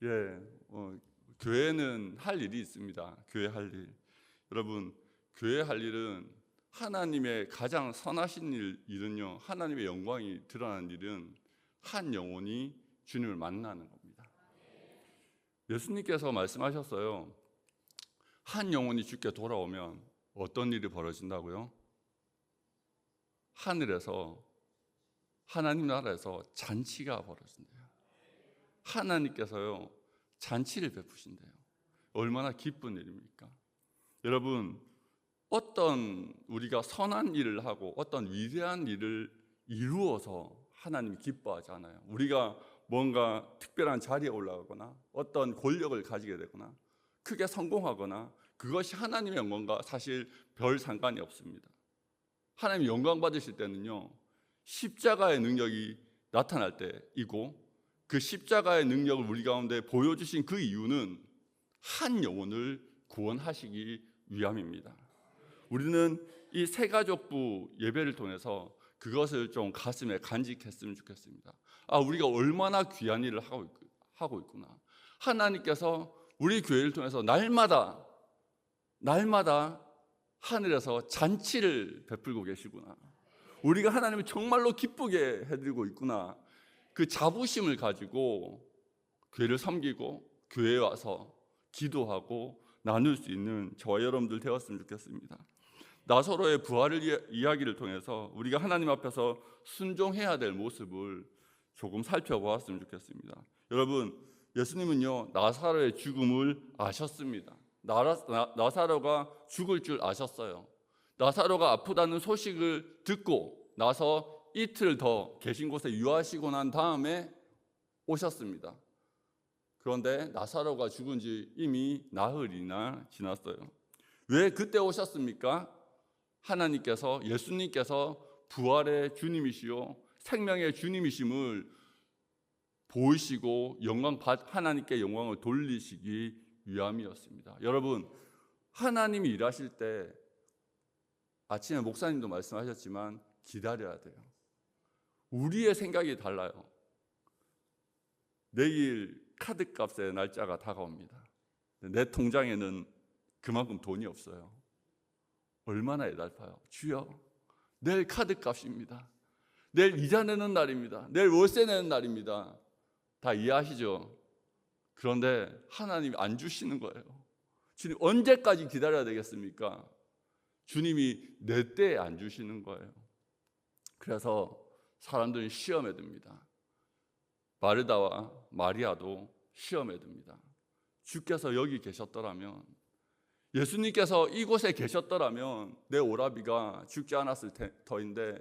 예, 교회는 할 일이 있습니다. 교회 할 일. 여러분, 교회 할 일은 하나님의 가장 선하신 일은요, 하나님의 영광이 드러나는 일은 한 영혼이 주님을 만나는 겁니다. 예수님께서 말씀하셨어요. 한 영혼이 주께 돌아오면 어떤 일이 벌어진다고요? 하늘에서, 하나님 나라에서 잔치가 벌어진대요. 하나님께서요, 잔치를 베푸신대요. 얼마나 기쁜 일입니까? 여러분, 어떤 우리가 선한 일을 하고 어떤 위대한 일을 이루어서 하나님이 기뻐하지 않아요. 우리가 뭔가 특별한 자리에 올라가거나 어떤 권력을 가지게 되거나 크게 성공하거나 그것이 하나님의 영광과 사실 별 상관이 없습니다. 하나님 영광 받으실 때는요, 십자가의 능력이 나타날 때이고, 그 십자가의 능력을 우리 가운데 보여주신 그 이유는 한 영혼을 구원하시기 위함입니다. 우리는 이 새가족부 예배를 통해서 그것을 좀 가슴에 간직했으면 좋겠습니다. 우리가 얼마나 귀한 일을 하고 있구나. 하나님께서 우리 교회를 통해서 날마다 하늘에서 잔치를 베풀고 계시구나. 우리가 하나님을 정말로 기쁘게 해드리고 있구나. 그 자부심을 가지고 교회를 섬기고 교회에 와서 기도하고 나눌 수 있는 저와 여러분들 되었으면 좋겠습니다. 나사로의 부활을 이야기를 통해서 우리가 하나님 앞에서 순종해야 될 모습을 조금 살펴보았으면 좋겠습니다. 여러분, 예수님은요, 나사로의 죽음을 아셨습니다. 나사로가 죽을 줄 아셨어요. 나사로가 아프다는 소식을 듣고 나서 이틀 더 계신 곳에 유하시고 난 다음에 오셨습니다. 그런데 나사로가 죽은 지 이미 나흘이나 지났어요. 왜 그때 오셨습니까? 하나님께서, 예수님께서 부활의 주님이시요 생명의 주님이심을 보이시고 하나님께 영광을 돌리시기 위함이었습니다. 여러분, 하나님이 일하실 때 아침에 목사님도 말씀하셨지만 기다려야 돼요. 우리의 생각이 달라요. 내일 카드값의 날짜가 다가옵니다. 내 통장에는 그만큼 돈이 없어요. 얼마나 애달파요. 주여, 내일 카드값입니다. 내일 이자 내는 날입니다. 내일 월세 내는 날입니다. 다 이해하시죠? 그런데 하나님이 안 주시는 거예요. 주님, 언제까지 기다려야 되겠습니까? 주님이 내 때에 안 주시는 거예요. 그래서 사람들이 시험에 듭니다. 마르다와 마리아도 시험에 듭니다. 주께서 여기 계셨더라면, 예수님께서 이곳에 계셨더라면 내 오라비가 죽지 않았을 터인데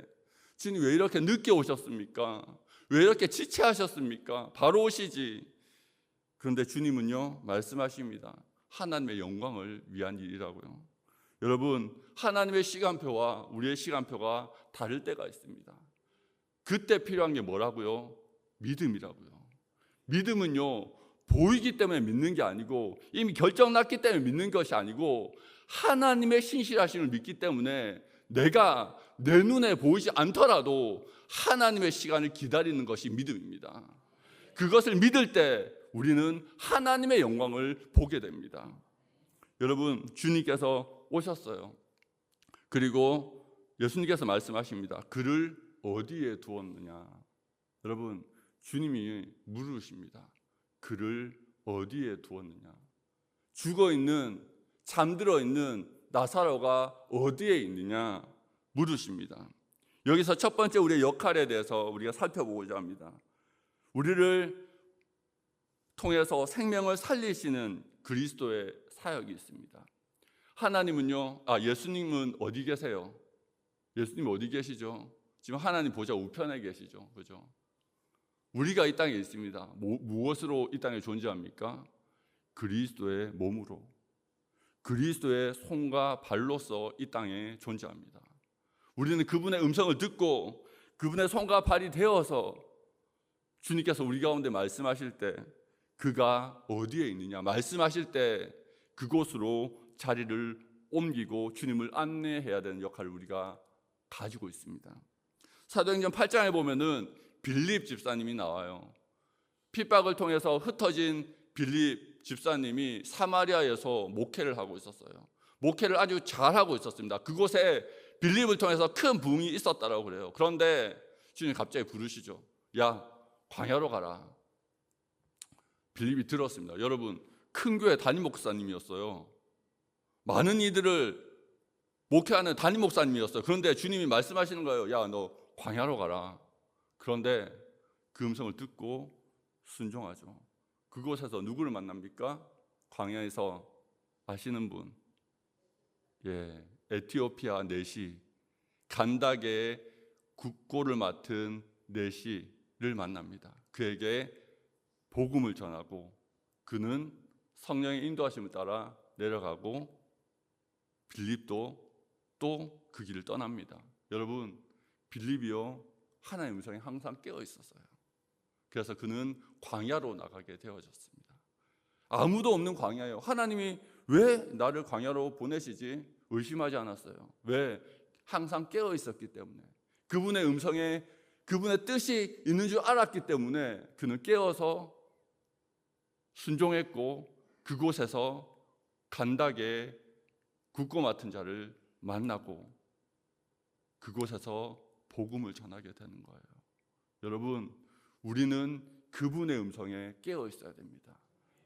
주님 왜 이렇게 늦게 오셨습니까? 왜 이렇게 지체하셨습니까? 바로 오시지. 그런데 주님은요, 말씀하십니다. 하나님의 영광을 위한 일이라고요. 여러분, 하나님의 시간표와 우리의 시간표가 다를 때가 있습니다. 그때 필요한 게 뭐라고요? 믿음이라고요. 믿음은요, 보이기 때문에 믿는 게 아니고 이미 결정났기 때문에 믿는 것이 아니고 하나님의 신실하심을 믿기 때문에 내가 내 눈에 보이지 않더라도 하나님의 시간을 기다리는 것이 믿음입니다. 그것을 믿을 때 우리는 하나님의 영광을 보게 됩니다. 여러분, 주님께서 오셨어요. 그리고 예수님께서 말씀하십니다. 그를 어디에 두었느냐? 여러분, 주님이 물으십니다. 그를 어디에 두었느냐? 죽어있는, 잠들어 있는 나사로가 어디에 있느냐 물으십니다. 여기서 첫 번째 우리의 역할에 대해서 우리가 살펴보고자 합니다. 우리를 통해서 생명을 살리시는 그리스도의 사역이 있습니다. 하나님은요, 예수님은 어디 계세요? 예수님 어디 계시죠? 지금 하나님 보좌 우편에 계시죠, 그죠? 우리가 이 땅에 있습니다. 무엇으로 이 땅에 존재합니까? 그리스도의 몸으로, 그리스도의 손과 발로서 이 땅에 존재합니다. 우리는 그분의 음성을 듣고 그분의 손과 발이 되어서 주님께서 우리 가운데 말씀하실 때 그가 어디에 있느냐 말씀하실 때 그곳으로 자리를 옮기고 주님을 안내해야 되는 역할을 우리가 가지고 있습니다. 사도행전 8장에 보면은 빌립 집사님이 나와요. 핍박을 통해서 흩어진 빌립 집사님이 사마리아에서 목회를 하고 있었어요. 목회를 아주 잘하고 있었습니다. 그곳에 빌립을 통해서 큰 부흥이 있었다라고 그래요. 그런데 주님 갑자기 부르시죠. 야, 광야로 가라. 빌립이 들었습니다. 여러분, 큰 교회 담임 목사님이었어요. 많은 이들을 목회하는 담임 목사님이었어요. 그런데 주님이 말씀하시는 거예요. 야, 너 광야로 가라. 그런데 그 음성을 듣고 순종하죠. 그곳에서 누구를 만납니까? 광야에서 아시는 분, 에티오피아 내시 간다게의 국고를 맡은 내시를 만납니다. 그에게 복음을 전하고 그는 성령의 인도하심을 따라 내려가고 빌립도 또 그 길을 떠납니다. 여러분, 빌립이요 하나님의 음성에 항상 깨어 있었어요. 그래서 그는 광야로 나가게 되어졌습니다. 아무도 없는 광야예요. 하나님이 왜 나를 광야로 보내시지? 의심하지 않았어요. 왜? 항상 깨어 있었기 때문에, 그분의 음성에 그분의 뜻이 있는 줄 알았기 때문에 그는 깨어서 순종했고 그곳에서 간다게 굳고 맡은 자를 만나고 그곳에서 복음을 전하게 되는 거예요. 여러분, 우리는 그분의 음성에 깨어 있어야 됩니다.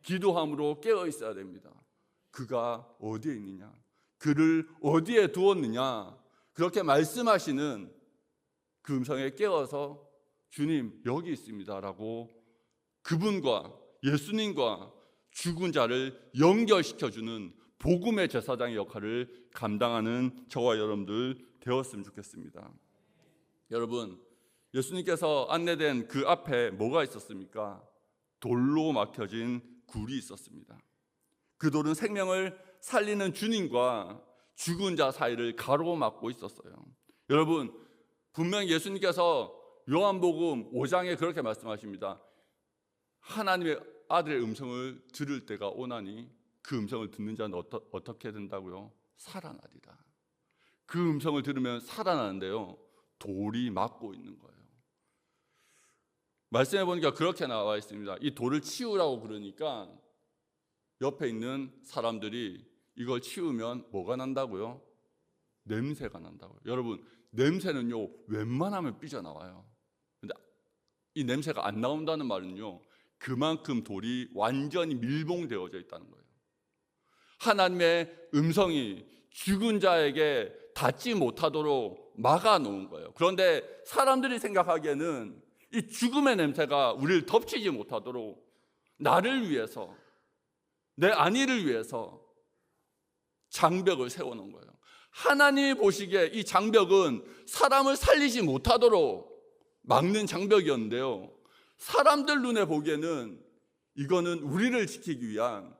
기도함으로 깨어 있어야 됩니다. 그가 어디에 있느냐, 그를 어디에 두었느냐, 그렇게 말씀하시는 그 음성에 깨어서 주님 여기 있습니다라고 그분과 예수님과 죽은 자를 연결시켜주는 복음의 제사장의 역할을 감당하는 저와 여러분들 되었으면 좋겠습니다. 여러분, 예수님께서 안내된 그 앞에 뭐가 있었습니까? 돌로 막혀진 굴이 있었습니다. 그 돌은 생명을 살리는 주님과 죽은 자 사이를 가로막고 있었어요. 여러분, 분명히 예수님께서 요한복음 5장에 그렇게 말씀하십니다. 하나님의 아들의 음성을 들을 때가 오나니 그 음성을 듣는 자는 어떻게 된다고요? 살아나리라. 그 음성을 들으면 살아나는데요, 돌이 막고 있는 거예요. 말씀해 보니까 그렇게 나와 있습니다. 이 돌을 치우라고 그러니까 옆에 있는 사람들이 이걸 치우면 뭐가 난다고요? 냄새가 난다고요. 여러분, 냄새는요 웬만하면 삐져나와요. 근데 이 냄새가 안 나온다는 말은요, 그만큼 돌이 완전히 밀봉되어져 있다는 거예요. 하나님의 음성이 죽은 자에게 닿지 못하도록 막아놓은 거예요. 그런데 사람들이 생각하기에는 이 죽음의 냄새가 우리를 덮치지 못하도록 나를 위해서, 내 안위를 위해서 장벽을 세워놓은 거예요. 하나님이 보시기에 이 장벽은 사람을 살리지 못하도록 막는 장벽이었는데요, 사람들 눈에 보기에는 이거는 우리를 지키기 위한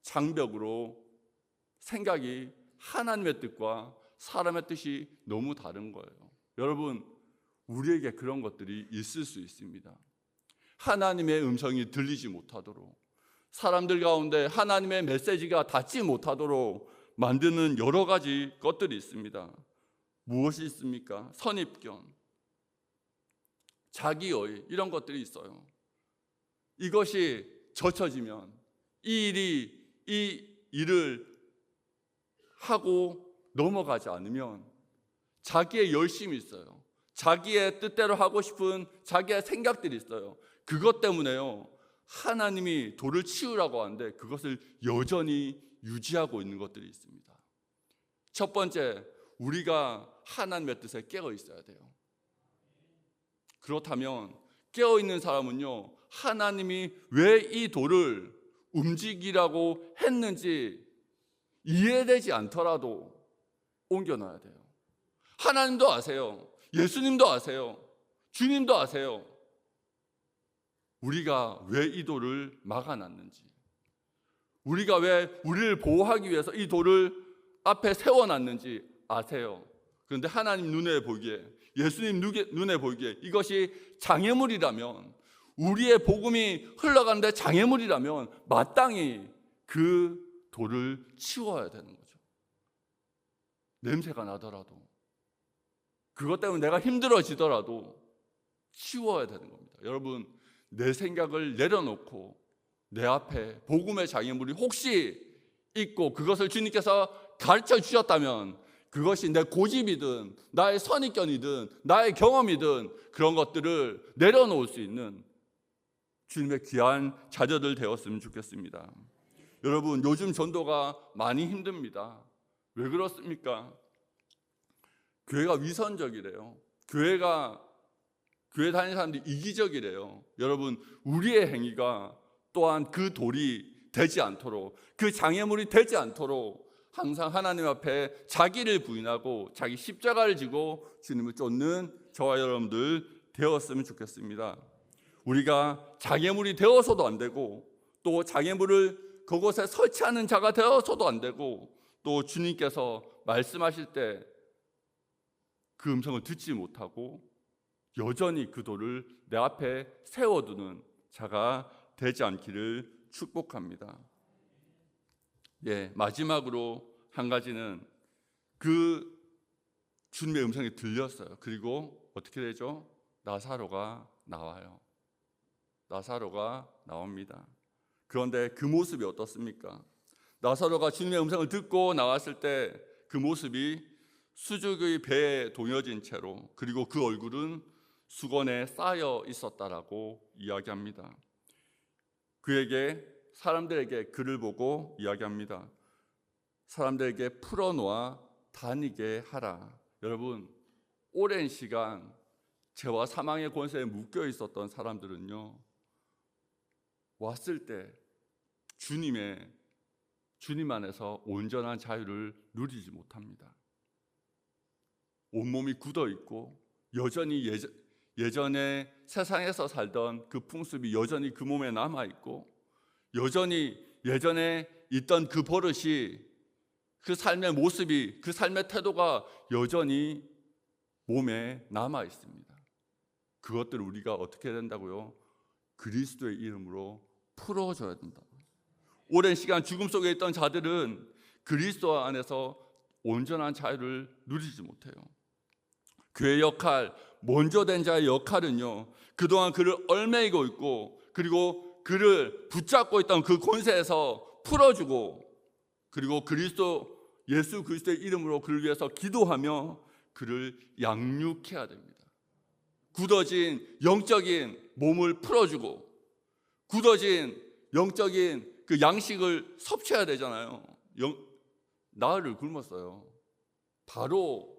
장벽으로 생각이, 하나님의 뜻과 사람의 뜻이 너무 다른 거예요. 여러분, 우리에게 그런 것들이 있을 수 있습니다. 하나님의 음성이 들리지 못하도록, 사람들 가운데 하나님의 메시지가 닿지 못하도록 만드는 여러 가지 것들이 있습니다. 무엇이 있습니까? 선입견, 자기의, 이런 것들이 있어요. 이것이 젖혀지면 이 일을 하고 넘어가지 않으면 자기의 열심이 있어요. 자기의 뜻대로 하고 싶은 자기의 생각들이 있어요. 그것 때문에요, 하나님이 돌을 치우라고 하는데 그것을 여전히 유지하고 있는 것들이 있습니다. 첫 번째, 우리가 하나님의 뜻에 깨어 있어야 돼요. 그렇다면 깨어 있는 사람은요, 하나님이 왜 이 돌을 움직이라고 했는지 이해되지 않더라도 옮겨놔야 돼요. 하나님도 아세요. 예수님도 아세요. 주님도 아세요. 우리가 왜 이 돌을 막아놨는지, 우리가 왜 우리를 보호하기 위해서 이 돌을 앞에 세워놨는지 아세요. 그런데 하나님 눈에 보기에, 예수님 눈에 보기에 이것이 장애물이라면, 우리의 복음이 흘러가는데 장애물이라면 마땅히 그 돌을 치워야 되는 거죠. 냄새가 나더라도, 그것 때문에 내가 힘들어지더라도 치워야 되는 겁니다. 여러분, 내 생각을 내려놓고 내 앞에 복음의 장애물이 혹시 있고 그것을 주님께서 가르쳐 주셨다면 그것이 내 고집이든 나의 선입견이든 나의 경험이든 그런 것들을 내려놓을 수 있는 주님의 귀한 자녀들 되었으면 좋겠습니다. 여러분, 요즘 전도가 많이 힘듭니다. 왜 그렇습니까? 교회가 위선적이래요. 교회 다니는 사람들이 이기적이래요. 여러분, 우리의 행위가 또한 그 돌이 되지 않도록, 그 장애물이 되지 않도록 항상 하나님 앞에 자기를 부인하고 자기 십자가를 지고 주님을 쫓는 저와 여러분들 되었으면 좋겠습니다. 우리가 장애물이 되어서도 안 되고 또 장애물을 그곳에 설치하는 자가 되어서도 안 되고 또 주님께서 말씀하실 때 그 음성을 듣지 못하고 여전히 그 돌을 내 앞에 세워두는 자가 되지 않기를 축복합니다. 마지막으로 한 가지는 그 주님의 음성이 들렸어요. 그리고 어떻게 되죠? 나사로가 나와요. 나사로가 나옵니다. 그런데 그 모습이 어떻습니까? 나사로가 주님의 음성을 듣고 나왔을 때 그 모습이 수족의 배에 동여진 채로, 그리고 그 얼굴은 수건에 쌓여 있었다라고 이야기합니다. 사람들에게 그를 보고 이야기합니다. 사람들에게 풀어놓아 다니게 하라. 여러분, 오랜 시간 죄와 사망의 권세에 묶여 있었던 사람들은요, 왔을 때 주님 안에서 온전한 자유를 누리지 못합니다. 온몸이 굳어 있고 여전히 예전에 세상에서 살던 그 풍습이 여전히 그 몸에 남아 있고 여전히 예전에 있던 그 버릇이, 그 삶의 모습이, 그 삶의 태도가 여전히 몸에 남아 있습니다. 그것들을 우리가 어떻게 해야 된다고요? 그리스도의 이름으로 풀어줘야 된다. 오랜 시간 죽음 속에 있던 자들은 그리스도 안에서 온전한 자유를 누리지 못해요. 교회 역할, 먼저 된 자의 역할은요, 그동안 그를 얽매이고 있고 그리고 그를 붙잡고 있던 그 권세에서 풀어주고, 그리고 예수 그리스도의 이름으로 그를 위해서 기도하며 그를 양육해야 됩니다. 굳어진 영적인 몸을 풀어주고 굳어진 영적인 그 양식을 섭취해야 되잖아요. 나흘을 굶었어요. 바로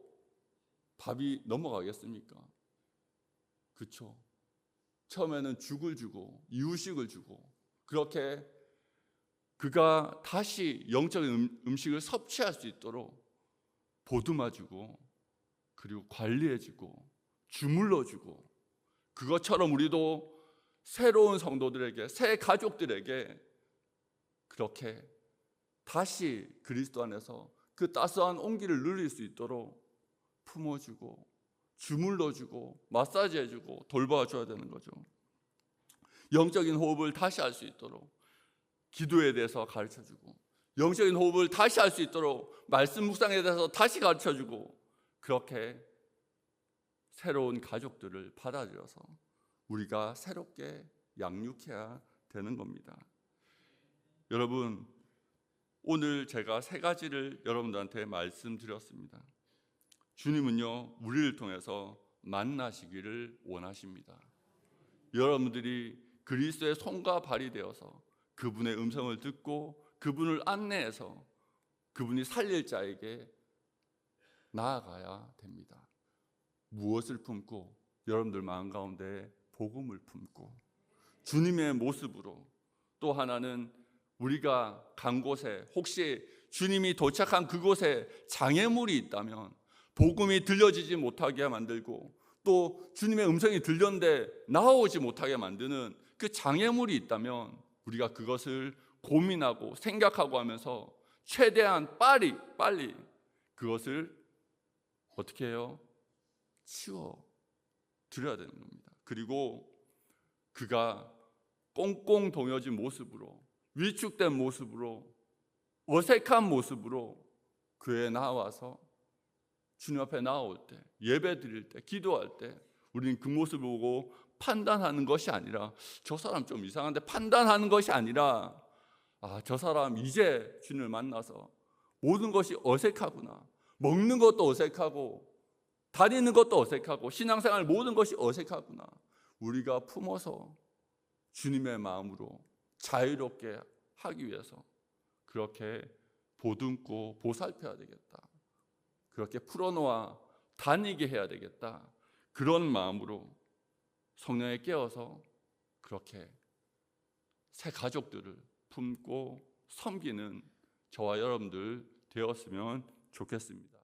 밥이 넘어가겠습니까? 그렇죠. 처음에는 죽을 주고 이유식을 주고 그렇게 그가 다시 영적인 음식을 섭취할 수 있도록 보듬어주고 그리고 관리해주고 주물러주고, 그것처럼 우리도 새로운 성도들에게, 새 가족들에게 그렇게 다시 그리스도 안에서 그 따스한 온기를 누릴 수 있도록 품어주고 주물러주고 마사지해주고 돌봐줘야 되는 거죠. 영적인 호흡을 다시 할 수 있도록 기도에 대해서 가르쳐주고, 영적인 호흡을 다시 할 수 있도록 말씀 묵상에 대해서 다시 가르쳐주고, 그렇게 새로운 가족들을 받아들여서 우리가 새롭게 양육해야 되는 겁니다. 여러분, 오늘 제가 3가지를 여러분들한테 말씀드렸습니다. 주님은요, 우리를 통해서 만나시기를 원하십니다. 여러분들이 그리스도의 손과 발이 되어서 그분의 음성을 듣고 그분을 안내해서 그분이 살릴 자에게 나아가야 됩니다. 무엇을 품고? 여러분들 마음 가운데 복음을 품고 주님의 모습으로, 또 하나는 우리가 간 곳에 혹시 주님이 도착한 그곳에 장애물이 있다면 복음이 들려지지 못하게 만들고, 또 주님의 음성이 들렸는데 나오지 못하게 만드는 그 장애물이 있다면 우리가 그것을 고민하고 생각하고 하면서 최대한 빨리 그것을 어떻게 해요? 치워 드려야 되는 겁니다. 그리고 그가 꽁꽁 동여진 모습으로, 위축된 모습으로, 어색한 모습으로 교회에 나와서 주님 앞에 나올 때, 예배 드릴 때, 기도할 때 우리는 그 모습을 보고 판단하는 것이 아니라, 저 사람 좀 이상한데 판단하는 것이 아니라, 저 사람 이제 주님을 만나서 모든 것이 어색하구나. 먹는 것도 어색하고 다니는 것도 어색하고 신앙생활 모든 것이 어색하구나. 우리가 품어서 주님의 마음으로 자유롭게 하기 위해서 그렇게 보듬고 보살펴야 되겠다. 그렇게 풀어놓아 다니게 해야 되겠다. 그런 마음으로 성령에 깨어서 그렇게 새 가족들을 품고 섬기는 저와 여러분들 되었으면 좋겠습니다.